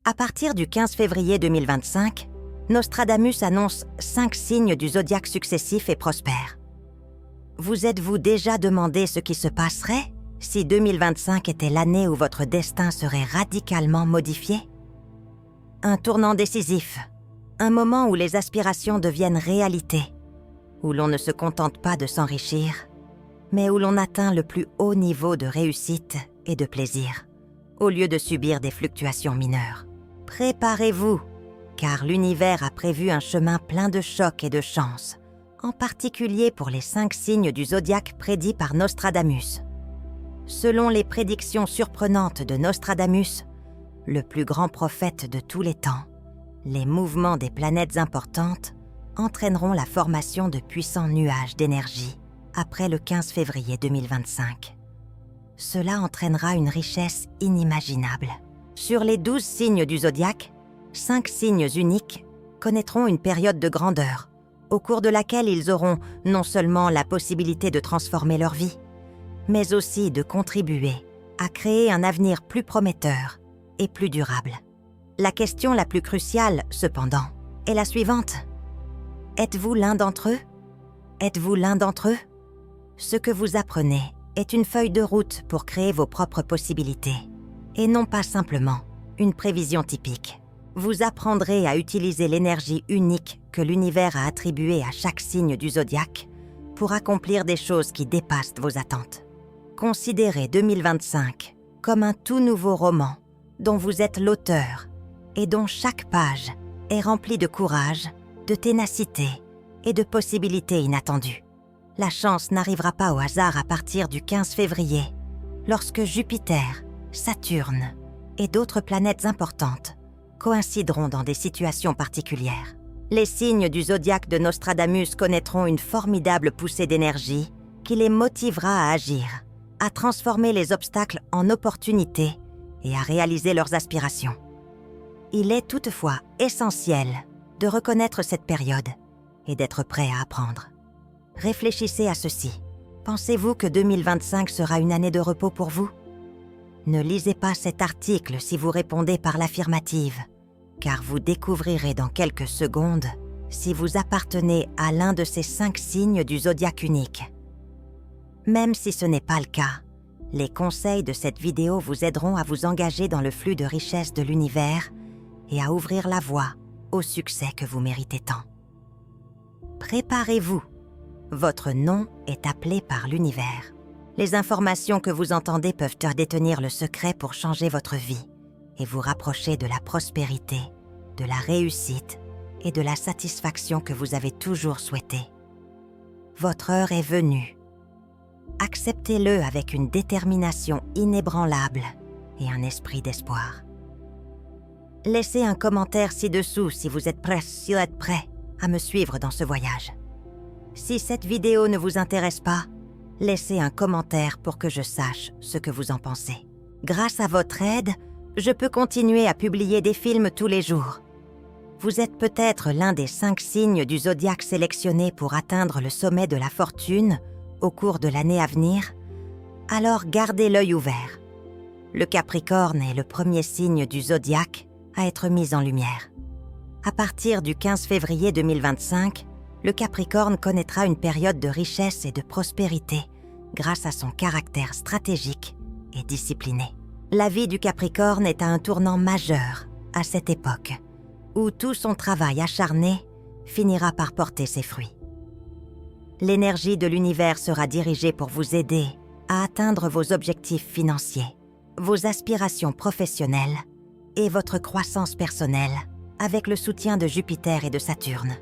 À partir du 15 février 2025, Nostradamus annonce 5 signes du zodiaque successifs et prospères. Vous êtes-vous déjà demandé ce qui se passerait si 2025 était l'année où votre destin serait radicalement modifié? Un tournant décisif, un moment où les aspirations deviennent réalité, où l'on ne se contente pas de s'enrichir, mais où l'on atteint le plus haut niveau de réussite et de plaisir, au lieu de subir des fluctuations mineures. Préparez-vous, car l'univers a prévu un chemin plein de chocs et de chances, en particulier pour les 5 signes du zodiaque prédits par Nostradamus. Selon les prédictions surprenantes de Nostradamus, le plus grand prophète de tous les temps, les mouvements des planètes importantes entraîneront la formation de puissants nuages d'énergie après le 15 février 2025. Cela entraînera une richesse inimaginable. Sur les 12 signes du zodiaque, 5 signes uniques connaîtront une période de grandeur, au cours de laquelle ils auront non seulement la possibilité de transformer leur vie, mais aussi de contribuer à créer un avenir plus prometteur et plus durable. La question la plus cruciale, cependant, est la suivante. Êtes-vous l'un d'entre eux? Êtes-vous l'un d'entre eux? Ce que vous apprenez est une feuille de route pour créer vos propres possibilités, et non pas simplement une prévision typique. Vous apprendrez à utiliser l'énergie unique que l'univers a attribuée à chaque signe du zodiaque pour accomplir des choses qui dépassent vos attentes. Considérez 2025 comme un tout nouveau roman dont vous êtes l'auteur et dont chaque page est remplie de courage, de ténacité et de possibilités inattendues. La chance n'arrivera pas au hasard à partir du 15 février, lorsque Jupiter, Saturne et d'autres planètes importantes coïncideront dans des situations particulières. Les signes du zodiaque de Nostradamus connaîtront une formidable poussée d'énergie qui les motivera à agir, à transformer les obstacles en opportunités et à réaliser leurs aspirations. Il est toutefois essentiel de reconnaître cette période et d'être prêt à apprendre. Réfléchissez à ceci. Pensez-vous que 2025 sera une année de repos pour vous? Ne lisez pas cet article si vous répondez par l'affirmative, car vous découvrirez dans quelques secondes si vous appartenez à l'un de ces 5 signes du zodiaque unique. Même si ce n'est pas le cas, les conseils de cette vidéo vous aideront à vous engager dans le flux de richesse de l'univers et à ouvrir la voie au succès que vous méritez tant. Préparez-vous. Votre nom est appelé par l'univers. Les informations que vous entendez peuvent détenir le secret pour changer votre vie et vous rapprocher de la prospérité, de la réussite et de la satisfaction que vous avez toujours souhaité. Votre heure est venue. Acceptez-le avec une détermination inébranlable et un esprit d'espoir. Laissez un commentaire ci-dessous si vous êtes prêt à me suivre dans ce voyage. Si cette vidéo ne vous intéresse pas, laissez un commentaire pour que je sache ce que vous en pensez. Grâce à votre aide, je peux continuer à publier des films tous les jours. Vous êtes peut-être l'un des 5 signes du zodiaque sélectionnés pour atteindre le sommet de la fortune au cours de l'année à venir, alors gardez l'œil ouvert. Le Capricorne est le premier signe du zodiaque à être mis en lumière. À partir du 15 février 2025, le Capricorne connaîtra une période de richesse et de prospérité grâce à son caractère stratégique et discipliné. La vie du Capricorne est à un tournant majeur à cette époque, où tout son travail acharné finira par porter ses fruits. L'énergie de l'univers sera dirigée pour vous aider à atteindre vos objectifs financiers, vos aspirations professionnelles et votre croissance personnelle avec le soutien de Jupiter et de Saturne,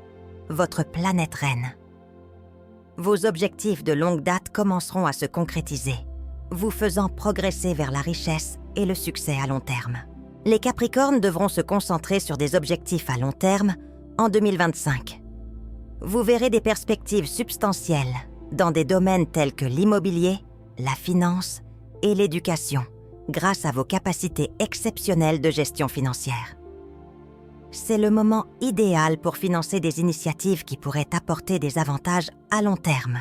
votre planète reine. Vos objectifs de longue date commenceront à se concrétiser, vous faisant progresser vers la richesse et le succès à long terme. Les Capricornes devront se concentrer sur des objectifs à long terme en 2025. Vous verrez des perspectives substantielles dans des domaines tels que l'immobilier, la finance et l'éducation, grâce à vos capacités exceptionnelles de gestion financière. C'est le moment idéal pour financer des initiatives qui pourraient apporter des avantages à long terme.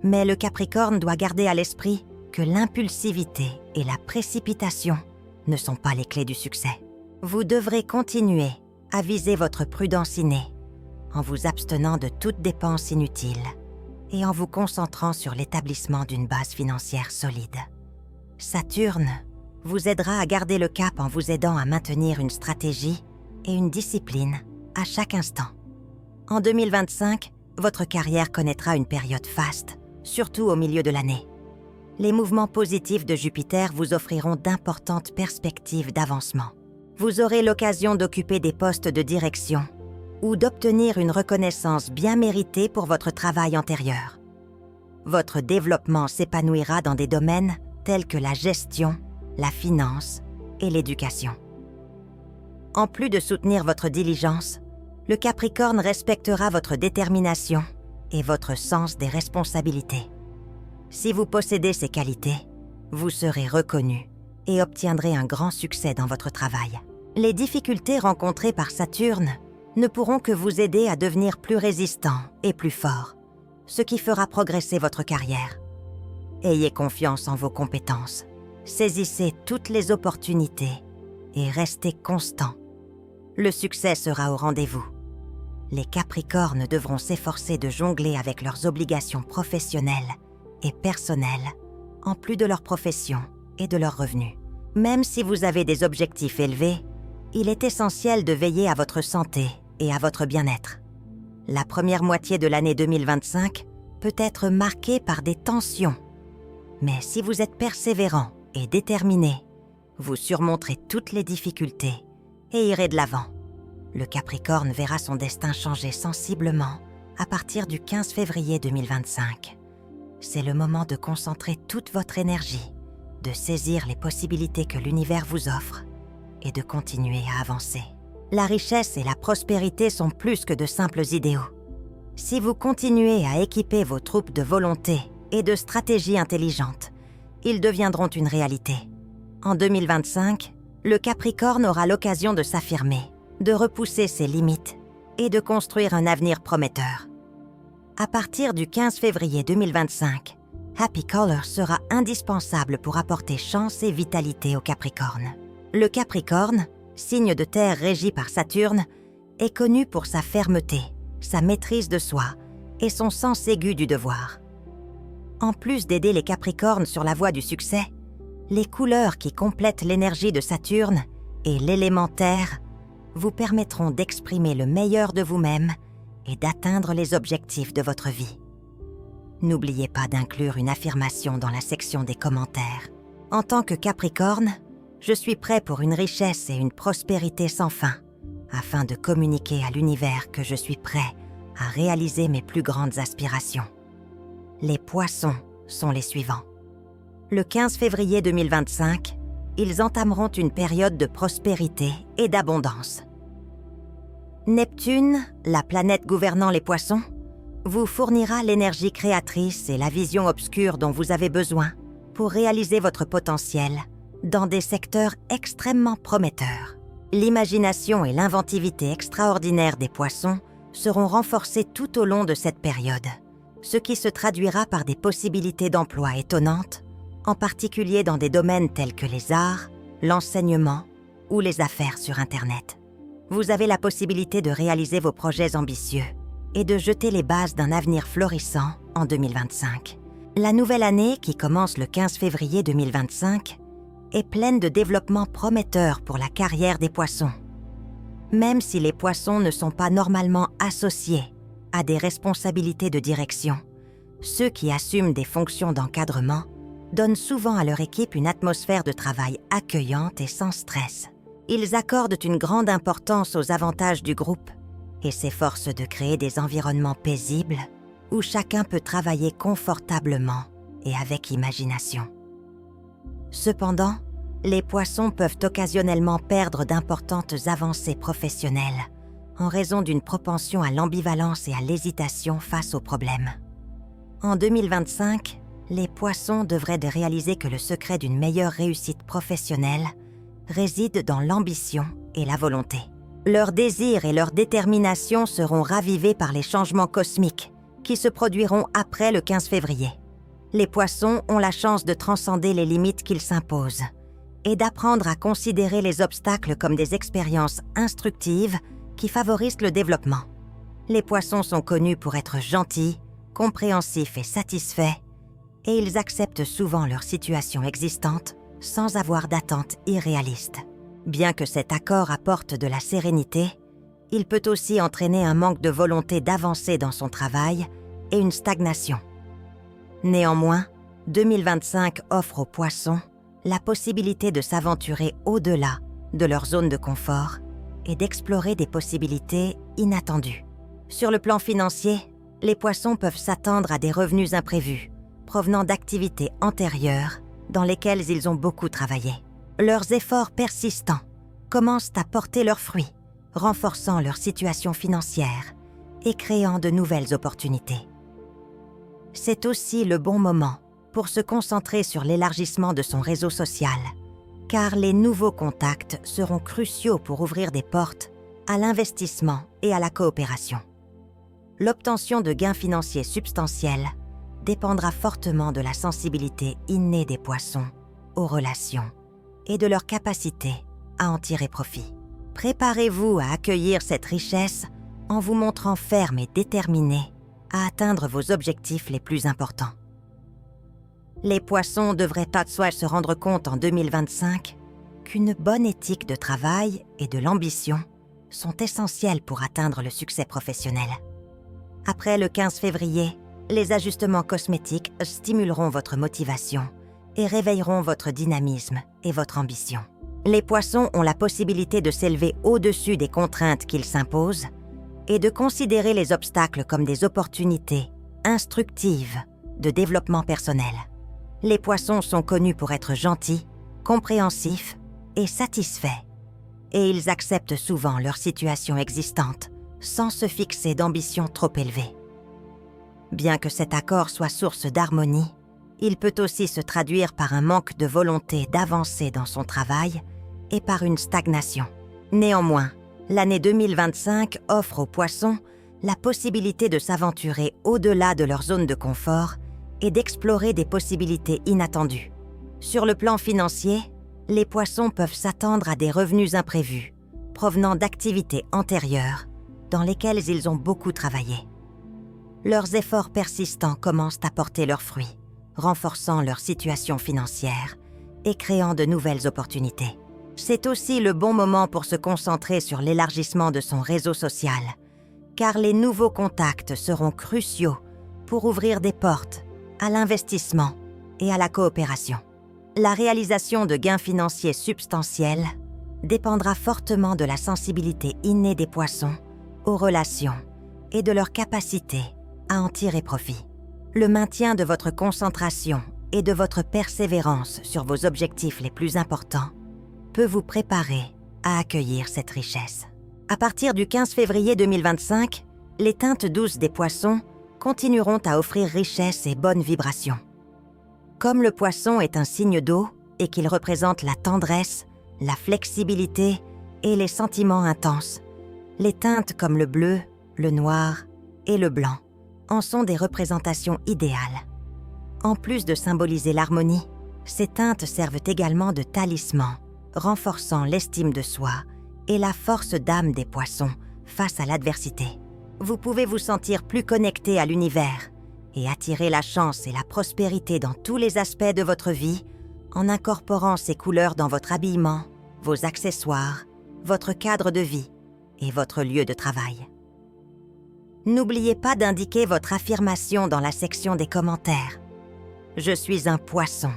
Mais le Capricorne doit garder à l'esprit que l'impulsivité et la précipitation ne sont pas les clés du succès. Vous devrez continuer à viser votre prudence innée en vous abstenant de toute dépense inutile et en vous concentrant sur l'établissement d'une base financière solide. Saturne vous aidera à garder le cap en vous aidant à maintenir une stratégie et une discipline à chaque instant. En 2025, votre carrière connaîtra une période faste, surtout au milieu de l'année. Les mouvements positifs de Jupiter vous offriront d'importantes perspectives d'avancement. Vous aurez l'occasion d'occuper des postes de direction ou d'obtenir une reconnaissance bien méritée pour votre travail antérieur. Votre développement s'épanouira dans des domaines tels que la gestion, la finance et l'éducation. En plus de soutenir votre diligence, le Capricorne respectera votre détermination et votre sens des responsabilités. Si vous possédez ces qualités, vous serez reconnu et obtiendrez un grand succès dans votre travail. Les difficultés rencontrées par Saturne ne pourront que vous aider à devenir plus résistant et plus fort, ce qui fera progresser votre carrière. Ayez confiance en vos compétences, saisissez toutes les opportunités et restez constant. Le succès sera au rendez-vous. Les Capricornes devront s'efforcer de jongler avec leurs obligations professionnelles et personnelles, en plus de leur profession et de leurs revenus. Même si vous avez des objectifs élevés, il est essentiel de veiller à votre santé et à votre bien-être. La première moitié de l'année 2025 peut être marquée par des tensions. Mais si vous êtes persévérant et déterminé, vous surmonterez toutes les difficultés et irez de l'avant. Le Capricorne verra son destin changer sensiblement à partir du 15 février 2025. C'est le moment de concentrer toute votre énergie, de saisir les possibilités que l'univers vous offre et de continuer à avancer. La richesse et la prospérité sont plus que de simples idéaux. Si vous continuez à équiper vos troupes de volonté et de stratégies intelligentes, ils deviendront une réalité. En 2025, le Capricorne aura l'occasion de s'affirmer, de repousser ses limites et de construire un avenir prometteur. À partir du 15 février 2025, Happy Color sera indispensable pour apporter chance et vitalité au Capricorne. Le Capricorne, signe de terre régi par Saturne, est connu pour sa fermeté, sa maîtrise de soi et son sens aigu du devoir. En plus d'aider les Capricornes sur la voie du succès, les couleurs qui complètent l'énergie de Saturne et l'élément terre vous permettront d'exprimer le meilleur de vous-même et d'atteindre les objectifs de votre vie. N'oubliez pas d'inclure une affirmation dans la section des commentaires. En tant que Capricorne, je suis prêt pour une richesse et une prospérité sans fin, afin de communiquer à l'univers que je suis prêt à réaliser mes plus grandes aspirations. Les Poissons sont les suivants. Le 15 février 2025, ils entameront une période de prospérité et d'abondance. Neptune, la planète gouvernant les Poissons, vous fournira l'énergie créatrice et la vision obscure dont vous avez besoin pour réaliser votre potentiel dans des secteurs extrêmement prometteurs. L'imagination et l'inventivité extraordinaire des Poissons seront renforcées tout au long de cette période, ce qui se traduira par des possibilités d'emploi étonnantes, en particulier dans des domaines tels que les arts, l'enseignement ou les affaires sur Internet. Vous avez la possibilité de réaliser vos projets ambitieux et de jeter les bases d'un avenir florissant en 2025. La nouvelle année, qui commence le 15 février 2025, est pleine de développements prometteurs pour la carrière des Poissons. Même si les Poissons ne sont pas normalement associés à des responsabilités de direction, ceux qui assument des fonctions d'encadrement donnent souvent à leur équipe une atmosphère de travail accueillante et sans stress. Ils accordent une grande importance aux avantages du groupe et s'efforcent de créer des environnements paisibles où chacun peut travailler confortablement et avec imagination. Cependant, les Poissons peuvent occasionnellement perdre d'importantes avancées professionnelles en raison d'une propension à l'ambivalence et à l'hésitation face aux problèmes. En 2025, les Poissons devraient réaliser que le secret d'une meilleure réussite professionnelle réside dans l'ambition et la volonté. Leurs désirs et leur détermination seront ravivés par les changements cosmiques qui se produiront après le 15 février. Les Poissons ont la chance de transcender les limites qu'ils s'imposent et d'apprendre à considérer les obstacles comme des expériences instructives qui favorisent le développement. Les poissons sont connus pour être gentils, compréhensifs et satisfaits, et ils acceptent souvent leur situation existante sans avoir d'attentes irréalistes. Bien que cet accord apporte de la sérénité, il peut aussi entraîner un manque de volonté d'avancer dans son travail et une stagnation. Néanmoins, 2025 offre aux poissons la possibilité de s'aventurer au-delà de leur zone de confort et d'explorer des possibilités inattendues. Sur le plan financier, les poissons peuvent s'attendre à des revenus imprévus, provenant d'activités antérieures dans lesquelles ils ont beaucoup travaillé. Leurs efforts persistants commencent à porter leurs fruits, renforçant leur situation financière et créant de nouvelles opportunités. C'est aussi le bon moment pour se concentrer sur l'élargissement de son réseau social, car les nouveaux contacts seront cruciaux pour ouvrir des portes à l'investissement et à la coopération. L'obtention de gains financiers substantiels dépendra fortement de la sensibilité innée des poissons aux relations et de leur capacité à en tirer profit. Préparez-vous à accueillir cette richesse en vous montrant ferme et déterminé à atteindre vos objectifs les plus importants. Les poissons devraient toutefois se rendre compte en 2025 qu'une bonne éthique de travail et de l'ambition sont essentielles pour atteindre le succès professionnel. Après le 15 février, les ajustements cosmétiques stimuleront votre motivation et réveilleront votre dynamisme et votre ambition. Les poissons ont la possibilité de s'élever au-dessus des contraintes qu'ils s'imposent et de considérer les obstacles comme des opportunités instructives de développement personnel. Les poissons sont connus pour être gentils, compréhensifs et satisfaits, et ils acceptent souvent leur situation existante sans se fixer d'ambitions trop élevées. Bien que cet accord soit source d'harmonie, il peut aussi se traduire par un manque de volonté d'avancer dans son travail et par une stagnation. Néanmoins, l'année 2025 offre aux poissons la possibilité de s'aventurer au-delà de leur zone de confort et d'explorer des possibilités inattendues. Sur le plan financier, les poissons peuvent s'attendre à des revenus imprévus, provenant d'activités antérieures dans lesquelles ils ont beaucoup travaillé. Leurs efforts persistants commencent à porter leurs fruits, renforçant leur situation financière et créant de nouvelles opportunités. C'est aussi le bon moment pour se concentrer sur l'élargissement de son réseau social, car les nouveaux contacts seront cruciaux pour ouvrir des portes à l'investissement et à la coopération. La réalisation de gains financiers substantiels dépendra fortement de la sensibilité innée des poissons aux relations et de leur capacité à en tirer profit. Le maintien de votre concentration et de votre persévérance sur vos objectifs les plus importants peut vous préparer à accueillir cette richesse. À partir du 15 février 2025, les teintes douces des poissons continueront à offrir richesse et bonnes vibrations. Comme le poisson est un signe d'eau et qu'il représente la tendresse, la flexibilité et les sentiments intenses, les teintes comme le bleu, le noir et le blanc en sont des représentations idéales. En plus de symboliser l'harmonie, ces teintes servent également de talisman, renforçant l'estime de soi et la force d'âme des poissons face à l'adversité. Vous pouvez vous sentir plus connecté à l'univers et attirer la chance et la prospérité dans tous les aspects de votre vie en incorporant ces couleurs dans votre habillement, vos accessoires, votre cadre de vie et votre lieu de travail. N'oubliez pas d'indiquer votre affirmation dans la section des commentaires. Je suis un poisson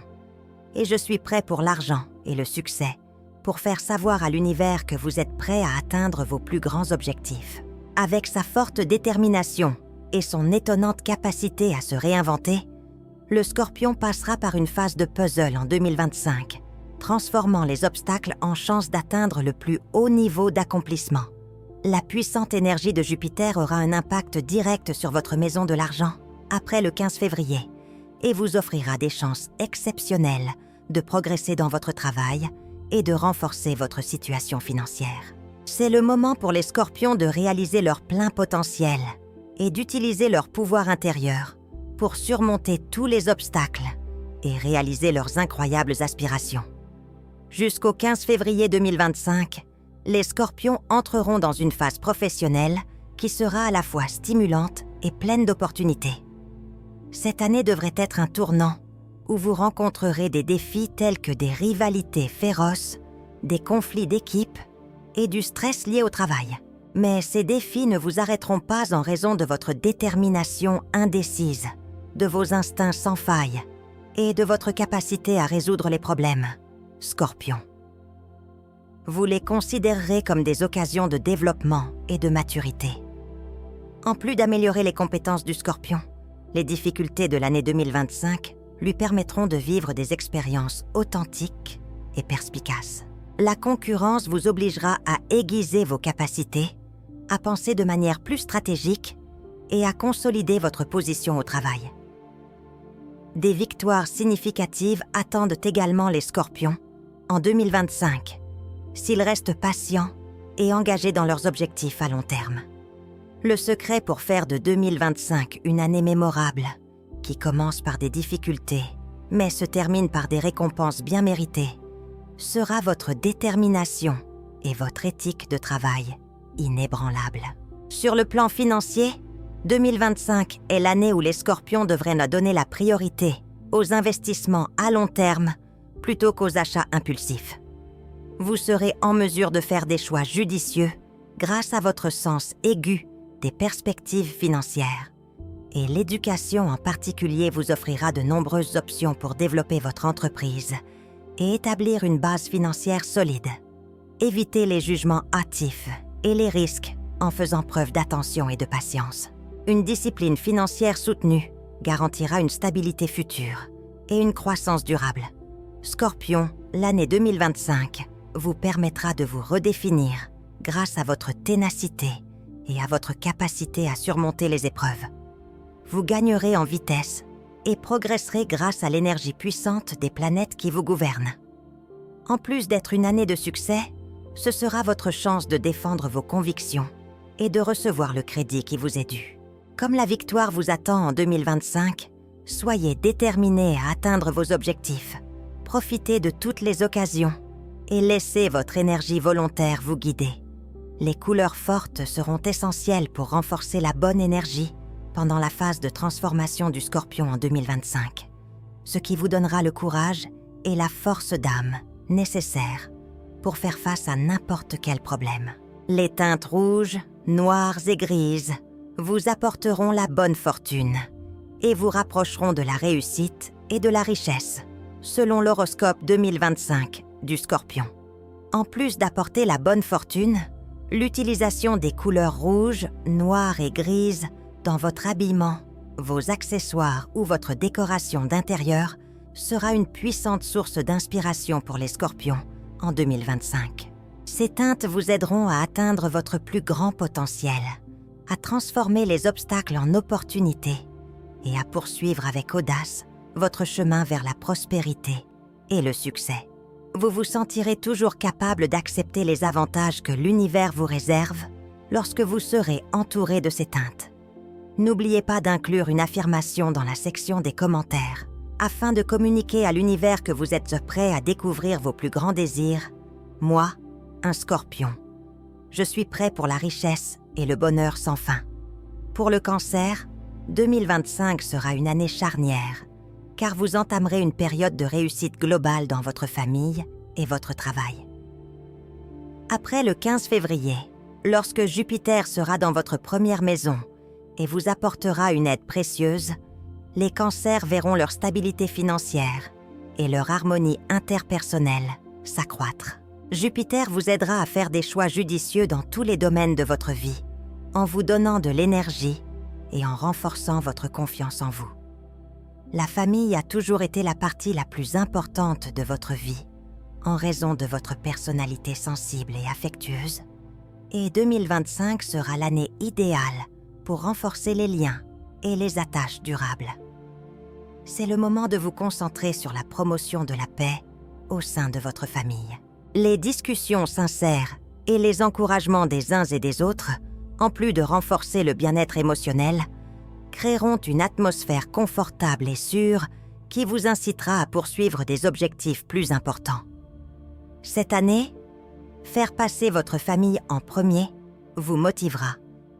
et je suis prêt pour l'argent et le succès pour faire savoir à l'univers que vous êtes prêt à atteindre vos plus grands objectifs. Avec sa forte détermination et son étonnante capacité à se réinventer, le Scorpion passera par une phase de puzzle en 2025, transformant les obstacles en chances d'atteindre le plus haut niveau d'accomplissement. La puissante énergie de Jupiter aura un impact direct sur votre maison de l'argent après le 15 février et vous offrira des chances exceptionnelles de progresser dans votre travail et de renforcer votre situation financière. C'est le moment pour les Scorpions de réaliser leur plein potentiel et d'utiliser leur pouvoir intérieur pour surmonter tous les obstacles et réaliser leurs incroyables aspirations. Jusqu'au 15 février 2025, les Scorpions entreront dans une phase professionnelle qui sera à la fois stimulante et pleine d'opportunités. Cette année devrait être un tournant où vous rencontrerez des défis tels que des rivalités féroces, des conflits d'équipe et du stress lié au travail. Mais ces défis ne vous arrêteront pas en raison de votre détermination indécise, de vos instincts sans faille et de votre capacité à résoudre les problèmes. Scorpion. Vous les considérerez comme des occasions de développement et de maturité. En plus d'améliorer les compétences du Scorpion, les difficultés de l'année 2025 lui permettront de vivre des expériences authentiques et perspicaces. La concurrence vous obligera à aiguiser vos capacités, à penser de manière plus stratégique et à consolider votre position au travail. Des victoires significatives attendent également les Scorpions en 2025, s'ils restent patients et engagés dans leurs objectifs à long terme. Le secret pour faire de 2025 une année mémorable, qui commence par des difficultés, mais se termine par des récompenses bien méritées, sera votre détermination et votre éthique de travail inébranlable. Sur le plan financier, 2025 est l'année où les Scorpions devraient donner la priorité aux investissements à long terme plutôt qu'aux achats impulsifs. Vous serez en mesure de faire des choix judicieux grâce à votre sens aigu des perspectives financières. Et l'éducation en particulier vous offrira de nombreuses options pour développer votre entreprise et établir une base financière solide. Évitez les jugements hâtifs et les risques en faisant preuve d'attention et de patience. Une discipline financière soutenue garantira une stabilité future et une croissance durable. Scorpion, l'année 2025 vous permettra de vous redéfinir grâce à votre ténacité et à votre capacité à surmonter les épreuves. Vous gagnerez en vitesse et progresserez grâce à l'énergie puissante des planètes qui vous gouvernent. En plus d'être une année de succès, ce sera votre chance de défendre vos convictions et de recevoir le crédit qui vous est dû. Comme la victoire vous attend en 2025, soyez déterminés à atteindre vos objectifs. Profitez de toutes les occasions et laissez votre énergie volontaire vous guider. Les couleurs fortes seront essentielles pour renforcer la bonne énergie pendant la phase de transformation du Scorpion en 2025, ce qui vous donnera le courage et la force d'âme nécessaires pour faire face à n'importe quel problème. Les teintes rouges, noires et grises vous apporteront la bonne fortune et vous rapprocheront de la réussite et de la richesse, selon l'horoscope 2025 du Scorpion. En plus d'apporter la bonne fortune, l'utilisation des couleurs rouges, noires et grises dans votre habillement, vos accessoires ou votre décoration d'intérieur sera une puissante source d'inspiration pour les Scorpions en 2025. Ces teintes vous aideront à atteindre votre plus grand potentiel, à transformer les obstacles en opportunités et à poursuivre avec audace votre chemin vers la prospérité et le succès. Vous vous sentirez toujours capable d'accepter les avantages que l'univers vous réserve lorsque vous serez entouré de ces teintes. N'oubliez pas d'inclure une affirmation dans la section des commentaires afin de communiquer à l'univers que vous êtes prêt à découvrir vos plus grands désirs. Moi, un Scorpion. Je suis prêt pour la richesse et le bonheur sans fin. Pour le Cancer, 2025 sera une année charnière, car vous entamerez une période de réussite globale dans votre famille et votre travail. Après le 15 février, lorsque Jupiter sera dans votre première maison et vous apportera une aide précieuse, les Cancers verront leur stabilité financière et leur harmonie interpersonnelle s'accroître. Jupiter vous aidera à faire des choix judicieux dans tous les domaines de votre vie, en vous donnant de l'énergie et en renforçant votre confiance en vous. La famille a toujours été la partie la plus importante de votre vie, en raison de votre personnalité sensible et affectueuse, et 2025 sera l'année idéale pour renforcer les liens et les attaches durables. C'est le moment de vous concentrer sur la promotion de la paix au sein de votre famille. Les discussions sincères et les encouragements des uns et des autres, en plus de renforcer le bien-être émotionnel, créeront une atmosphère confortable et sûre qui vous incitera à poursuivre des objectifs plus importants. Cette année, faire passer votre famille en premier vous motivera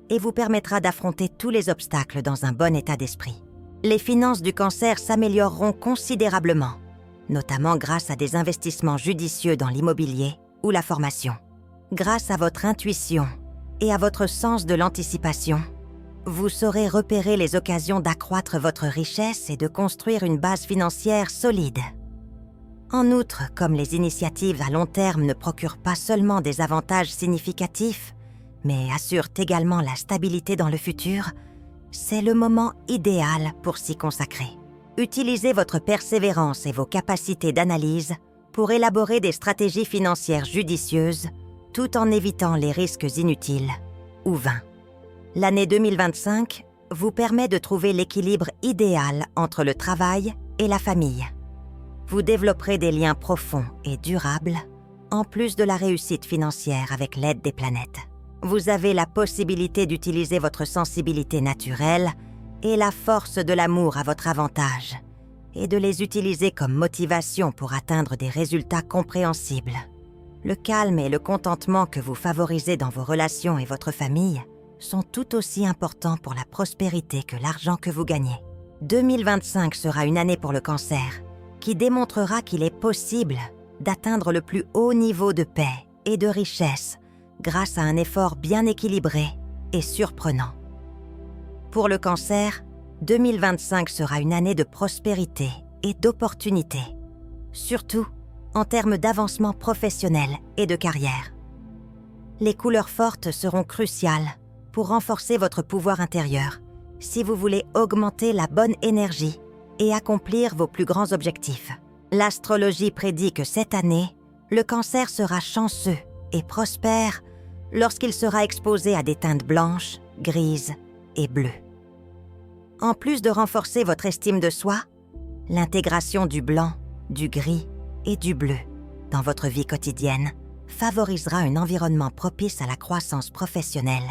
et vous permettra d'affronter tous les obstacles dans un bon état d'esprit. Les finances du Cancer s'amélioreront considérablement, notamment grâce à des investissements judicieux dans l'immobilier ou la formation. Grâce à votre intuition et à votre sens de l'anticipation, vous saurez repérer les occasions d'accroître votre richesse et de construire une base financière solide. En outre, comme les initiatives à long terme ne procurent pas seulement des avantages significatifs, mais assurent également la stabilité dans le futur, c'est le moment idéal pour s'y consacrer. Utilisez votre persévérance et vos capacités d'analyse pour élaborer des stratégies financières judicieuses tout en évitant les risques inutiles ou vains. L'année 2025 vous permet de trouver l'équilibre idéal entre le travail et la famille. Vous développerez des liens profonds et durables, en plus de la réussite financière avec l'aide des planètes. Vous avez la possibilité d'utiliser votre sensibilité naturelle et la force de l'amour à votre avantage, et de les utiliser comme motivation pour atteindre des résultats compréhensibles. Le calme et le contentement que vous favorisez dans vos relations et votre famille sont tout aussi importants pour la prospérité que l'argent que vous gagnez. 2025 sera une année pour le Cancer qui démontrera qu'il est possible d'atteindre le plus haut niveau de paix et de richesse grâce à un effort bien équilibré et surprenant. Pour le Cancer, 2025 sera une année de prospérité et d'opportunités, surtout en termes d'avancement professionnel et de carrière. Les couleurs fortes seront cruciales pour renforcer votre pouvoir intérieur si vous voulez augmenter la bonne énergie et accomplir vos plus grands objectifs. L'astrologie prédit que cette année, le Cancer sera chanceux et prospère lorsqu'il sera exposé à des teintes blanches, grises et bleues. En plus de renforcer votre estime de soi, l'intégration du blanc, du gris et du bleu dans votre vie quotidienne favorisera un environnement propice à la croissance professionnelle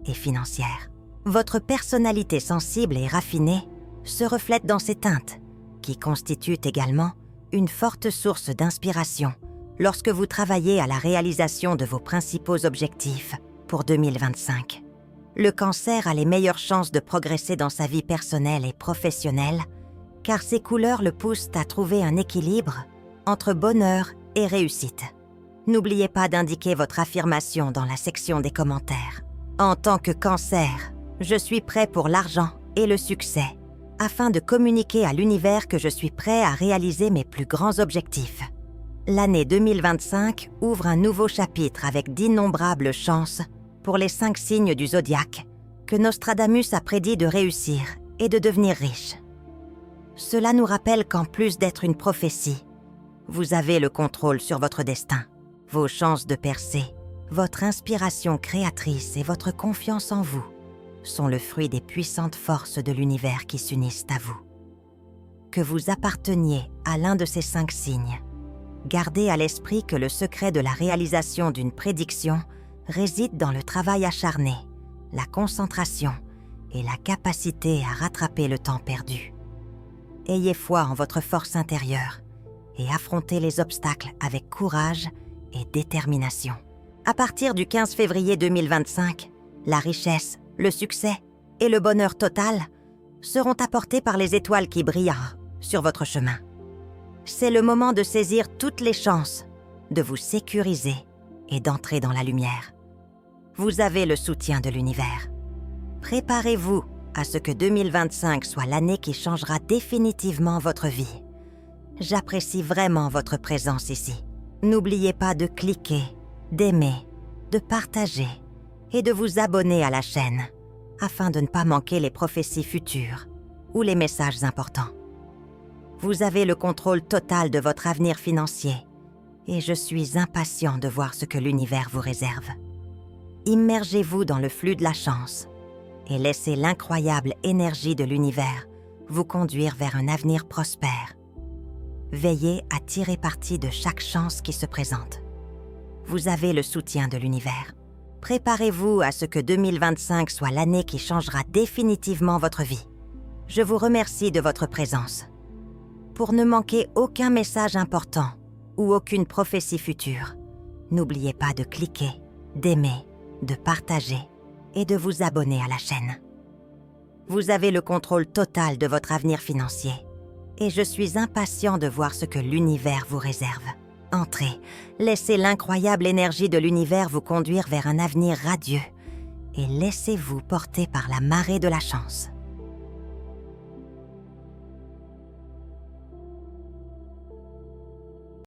et financière. Votre personnalité sensible et raffinée se reflète dans ces teintes, qui constituent également une forte source d'inspiration lorsque vous travaillez à la réalisation de vos principaux objectifs pour 2025. Le Cancer a les meilleures chances de progresser dans sa vie personnelle et professionnelle, car ces couleurs le poussent à trouver un équilibre entre bonheur et réussite. N'oubliez pas d'indiquer votre affirmation dans la section des commentaires. En tant que Cancer, je suis prêt pour l'argent et le succès, afin de communiquer à l'univers que je suis prêt à réaliser mes plus grands objectifs. L'année 2025 ouvre un nouveau chapitre avec d'innombrables chances pour les 5 signes du zodiaque que Nostradamus a prédit de réussir et de devenir riches. Cela nous rappelle qu'en plus d'être une prophétie, vous avez le contrôle sur votre destin, vos chances de percer, votre inspiration créatrice et votre confiance en vous sont le fruit des puissantes forces de l'univers qui s'unissent à vous. Que vous apparteniez à l'un de ces 5 signes, gardez à l'esprit que le secret de la réalisation d'une prédiction réside dans le travail acharné, la concentration et la capacité à rattraper le temps perdu. Ayez foi en votre force intérieure et affrontez les obstacles avec courage et détermination. À partir du 15 février 2025, la richesse, le succès et le bonheur total seront apportés par les étoiles qui brillent sur votre chemin. C'est le moment de saisir toutes les chances, de vous sécuriser et d'entrer dans la lumière. Vous avez le soutien de l'univers. Préparez-vous à ce que 2025 soit l'année qui changera définitivement votre vie. J'apprécie vraiment votre présence ici. N'oubliez pas de cliquer, d'aimer, de partager et de vous abonner à la chaîne afin de ne pas manquer les prophéties futures ou les messages importants. Vous avez le contrôle total de votre avenir financier et je suis impatient de voir ce que l'univers vous réserve. Immergez-vous dans le flux de la chance et laissez l'incroyable énergie de l'univers vous conduire vers un avenir prospère. Veillez à tirer parti de chaque chance qui se présente. Vous avez le soutien de l'univers. Préparez-vous à ce que 2025 soit l'année qui changera définitivement votre vie. Je vous remercie de votre présence. Pour ne manquer aucun message important, ou aucune prophétie future, n'oubliez pas de cliquer, d'aimer, de partager et de vous abonner à la chaîne. Vous avez le contrôle total de votre avenir financier et je suis impatient de voir ce que l'univers vous réserve. Entrez, laissez l'incroyable énergie de l'univers vous conduire vers un avenir radieux et laissez-vous porter par la marée de la chance.